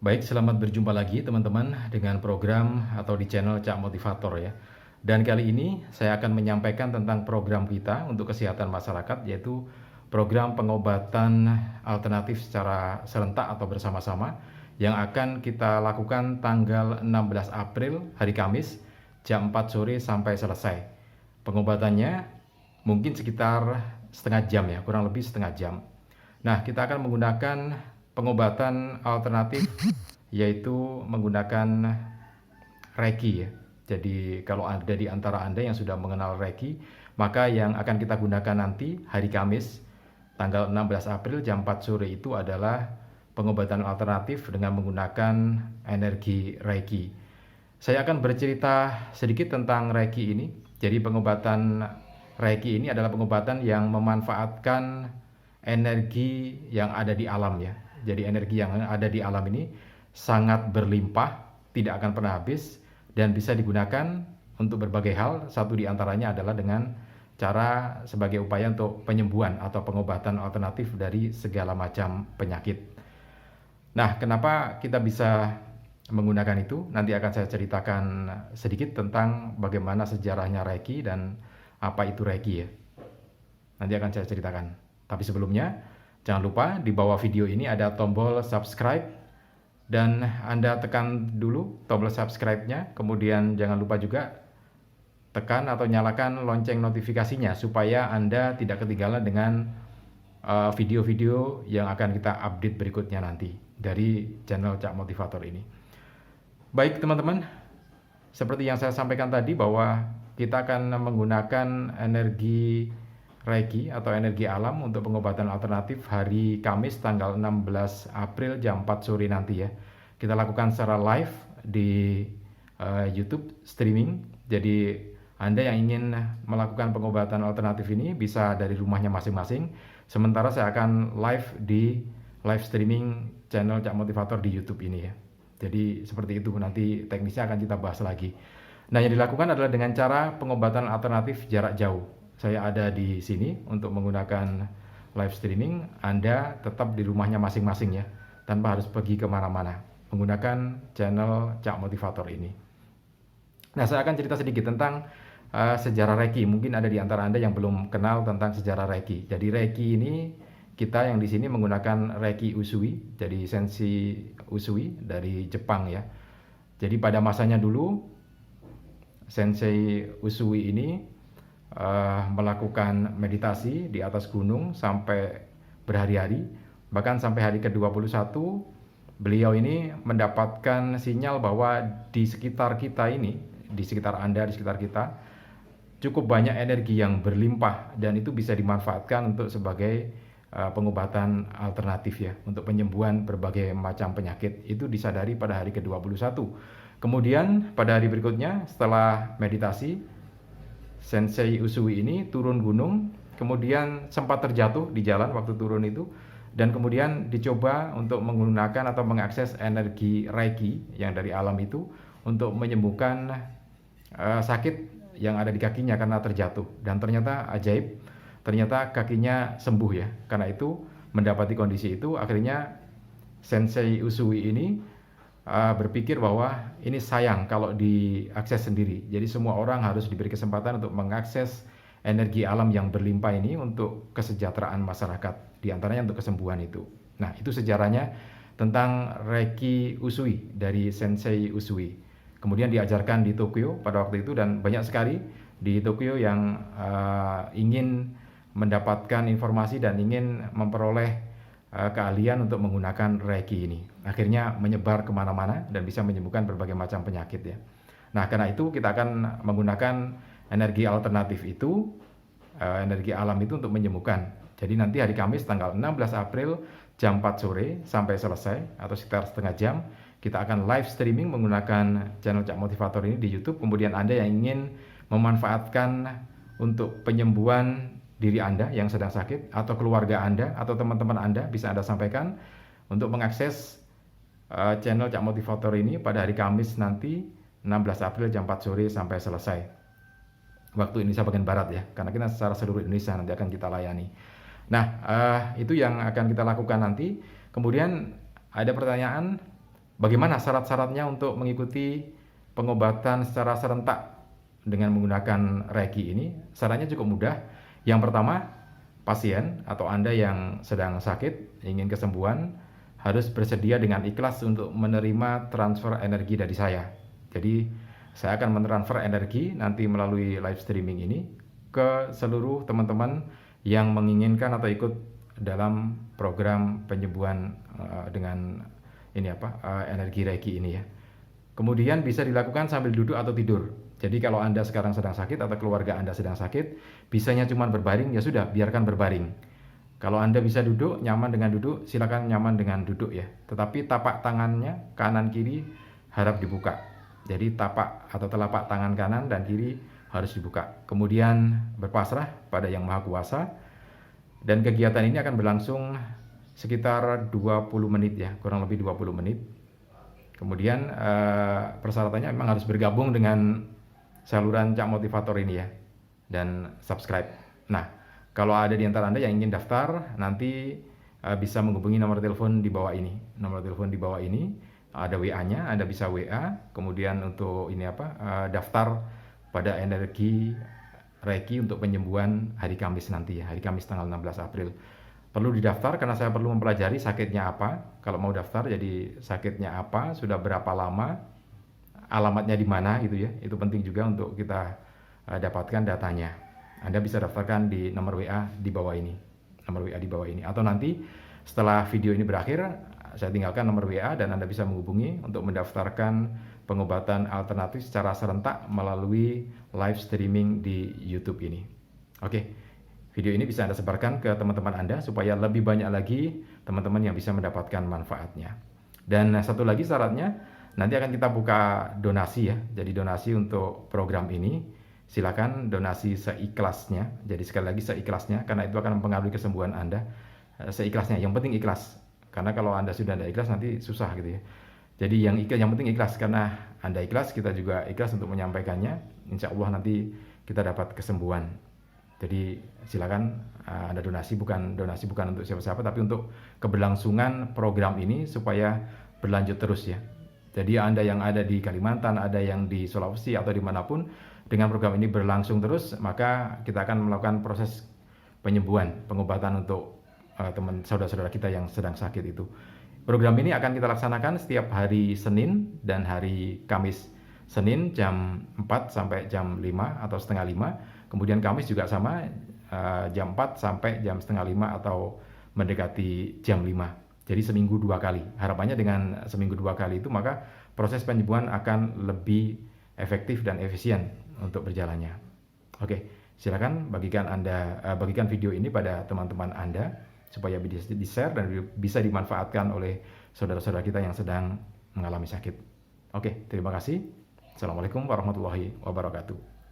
Baik, selamat berjumpa lagi teman-teman dengan program atau di channel Cak Motivator ya. Dan kali ini saya akan menyampaikan tentang program kita untuk kesehatan masyarakat, yaitu program pengobatan alternatif secara serentak atau bersama-sama yang akan kita lakukan tanggal 16 April hari Kamis jam 4 sore sampai selesai. Pengobatannya mungkin sekitar setengah jam ya, kurang lebih setengah jam. Nah, kita akan menggunakan pengobatan alternatif yaitu menggunakan Reiki ya. Jadi kalau ada di antara Anda yang sudah mengenal Reiki, maka yang akan kita gunakan nanti hari Kamis tanggal 16 April jam 4 sore itu adalah pengobatan alternatif dengan menggunakan energi Reiki. Saya akan bercerita sedikit tentang Reiki ini. Jadi pengobatan Reiki ini adalah pengobatan yang memanfaatkan energi yang ada di alam ya. Jadi energi yang ada di alam ini sangat berlimpah, tidak akan pernah habis, dan bisa digunakan untuk berbagai hal. Satu di antaranya adalah dengan cara sebagai upaya untuk penyembuhan atau pengobatan alternatif dari segala macam penyakit. Nah, kenapa kita bisa menggunakan itu? Nanti akan saya ceritakan sedikit tentang bagaimana sejarahnya Reiki dan apa itu Reiki ya. Nanti akan saya ceritakan. Tapi sebelumnya, jangan lupa di bawah video ini ada tombol subscribe dan Anda tekan dulu tombol subscribe-nya. Kemudian jangan lupa juga tekan atau nyalakan lonceng notifikasinya supaya Anda tidak ketinggalan dengan video-video yang akan kita update berikutnya nanti dari channel Cak Motivator ini. Baik teman-teman, seperti yang saya sampaikan tadi bahwa kita akan menggunakan energi Reiki atau energi alam untuk pengobatan alternatif hari Kamis tanggal 16 April jam 4 sore nanti ya. Kita lakukan secara live di YouTube streaming. Jadi Anda yang ingin melakukan pengobatan alternatif ini bisa dari rumahnya masing-masing. Sementara saya akan live di live streaming channel Cak Motivator di YouTube ini ya. Jadi seperti itu, nanti teknisnya akan kita bahas lagi. Nah, yang dilakukan adalah dengan cara pengobatan alternatif jarak jauh. Saya ada di sini untuk menggunakan live streaming. Anda tetap di rumahnya masing-masing ya, tanpa harus pergi kemana-mana menggunakan channel Cak Motivator ini. Nah, saya akan cerita sedikit tentang sejarah Reiki. Mungkin ada di antara Anda yang belum kenal tentang sejarah Reiki. Jadi Reiki ini kita yang di sini menggunakan Reiki Usui, jadi Sensei Usui dari Jepang ya. Jadi pada masanya dulu Sensei Usui ini melakukan meditasi di atas gunung sampai berhari-hari, bahkan sampai hari ke-21 beliau ini mendapatkan sinyal bahwa di sekitar kita ini, di sekitar Anda, di sekitar kita cukup banyak energi yang berlimpah dan itu bisa dimanfaatkan untuk sebagai pengobatan alternatif ya, untuk penyembuhan berbagai macam penyakit. Itu disadari pada hari ke-21. Kemudian pada hari berikutnya setelah meditasi, Sensei Usui ini turun gunung, kemudian sempat terjatuh di jalan waktu turun itu, dan kemudian dicoba untuk menggunakan atau mengakses energi Reiki yang dari alam itu untuk menyembuhkan sakit yang ada di kakinya karena terjatuh. Dan ternyata ajaib, ternyata kakinya sembuh ya. Karena itu mendapati kondisi itu, akhirnya Sensei Usui ini berpikir bahwa ini sayang kalau diakses sendiri. Jadi semua orang harus diberi kesempatan untuk mengakses energi alam yang berlimpah ini untuk kesejahteraan masyarakat, di antaranya untuk kesembuhan itu. Nah, itu sejarahnya tentang Reiki Usui dari Sensei Usui. Kemudian diajarkan di Tokyo pada waktu itu, dan banyak sekali di Tokyo yang ingin mendapatkan informasi dan ingin memperoleh keahlian untuk menggunakan Reiki ini. Akhirnya menyebar kemana-mana dan bisa menyembuhkan berbagai macam penyakit ya. Nah, karena itu kita akan menggunakan energi alternatif itu, energi alam itu untuk menyembuhkan. Jadi nanti hari Kamis tanggal 16 April jam 4 sore sampai selesai atau sekitar setengah jam, kita akan live streaming menggunakan channel Cak Motivator ini di YouTube. Kemudian Anda yang ingin memanfaatkan untuk penyembuhan diri Anda yang sedang sakit atau keluarga Anda atau teman-teman Anda, bisa Anda sampaikan untuk mengakses channel Cak Motivator ini pada hari Kamis nanti 16 April jam 4 sore sampai selesai waktu Indonesia bagian Barat ya, karena kita secara seluruh Indonesia nanti akan kita layani. Nah, itu yang akan kita lakukan nanti. Kemudian ada pertanyaan, Bagaimana syarat-syaratnya untuk mengikuti pengobatan secara serentak dengan menggunakan Reiki ini? Syaratnya cukup mudah. Yang pertama, pasien atau Anda yang sedang sakit, ingin kesembuhan, harus bersedia dengan ikhlas untuk menerima transfer energi dari saya. Jadi, saya akan mentransfer energi nanti melalui live streaming ini ke seluruh teman-teman yang menginginkan atau ikut dalam program penyembuhan dengan energi Reiki ini ya. Kemudian bisa dilakukan sambil duduk atau tidur. Jadi kalau Anda sekarang sedang sakit atau keluarga Anda sedang sakit, bisanya cuma berbaring, ya sudah, biarkan berbaring. Kalau Anda bisa duduk, nyaman dengan duduk, silakan nyaman dengan duduk ya. Tetapi tapak tangannya kanan kiri harap dibuka. Jadi tapak atau telapak tangan kanan dan kiri harus dibuka. Kemudian berpasrah pada Yang Maha Kuasa. Dan kegiatan ini akan berlangsung sekitar 20 menit ya, kurang lebih 20 menit. Kemudian persyaratannya memang harus bergabung dengan saluran Cak Motivator ini ya, dan subscribe. Nah, kalau ada di antara Anda yang ingin daftar, nanti bisa menghubungi nomor telepon di bawah ini. Nomor telepon di bawah ini ada WA-nya, Anda bisa WA. Kemudian untuk daftar pada energi Reiki untuk penyembuhan hari Kamis nanti ya, hari Kamis tanggal 16 April. Perlu didaftar karena saya perlu mempelajari sakitnya apa. Kalau mau daftar, jadi sakitnya apa, sudah berapa lama, alamatnya di mana gitu ya. Itu penting juga untuk kita dapatkan datanya. Anda bisa daftarkan di nomor WA di bawah ini. Nomor WA di bawah ini. Atau nanti setelah video ini berakhir, saya tinggalkan nomor WA dan Anda bisa menghubungi untuk mendaftarkan pengobatan alternatif secara serentak melalui live streaming di YouTube ini. Oke, video ini bisa Anda sebarkan ke teman-teman Anda supaya lebih banyak lagi teman-teman yang bisa mendapatkan manfaatnya. Dan satu lagi syaratnya, nanti akan kita buka donasi ya. Jadi donasi untuk program ini, silakan donasi seikhlasnya. Jadi sekali lagi seikhlasnya, karena itu akan mempengaruhi kesembuhan Anda. Seikhlasnya, yang penting ikhlas. Karena kalau Anda sudah tidak ikhlas nanti susah gitu ya. Jadi yang penting ikhlas, karena Anda ikhlas, kita juga ikhlas untuk menyampaikannya. Insya Allah nanti kita dapat kesembuhan. Jadi silakan Anda donasi bukan untuk siapa-siapa, tapi untuk keberlangsungan program ini supaya berlanjut terus ya. Jadi Anda yang ada di Kalimantan, ada yang di Sulawesi atau dimanapun, dengan program ini berlangsung terus, maka kita akan melakukan proses penyembuhan, pengobatan untuk teman saudara-saudara kita yang sedang sakit itu. Program ini akan kita laksanakan setiap hari Senin dan hari Kamis. Senin jam 4 sampai jam 5 atau setengah 5. Kemudian Kamis juga sama, jam 4 sampai jam setengah 5 atau mendekati jam 5. Jadi seminggu 2 kali. Harapannya dengan seminggu 2 kali itu maka proses penyembuhan akan lebih efektif dan efisien untuk berjalannya. Oke, silakan bagikan video ini pada teman-teman Anda supaya bisa di-share dan bisa dimanfaatkan oleh saudara-saudara kita yang sedang mengalami sakit. Oke, terima kasih. Assalamualaikum warahmatullahi wabarakatuh.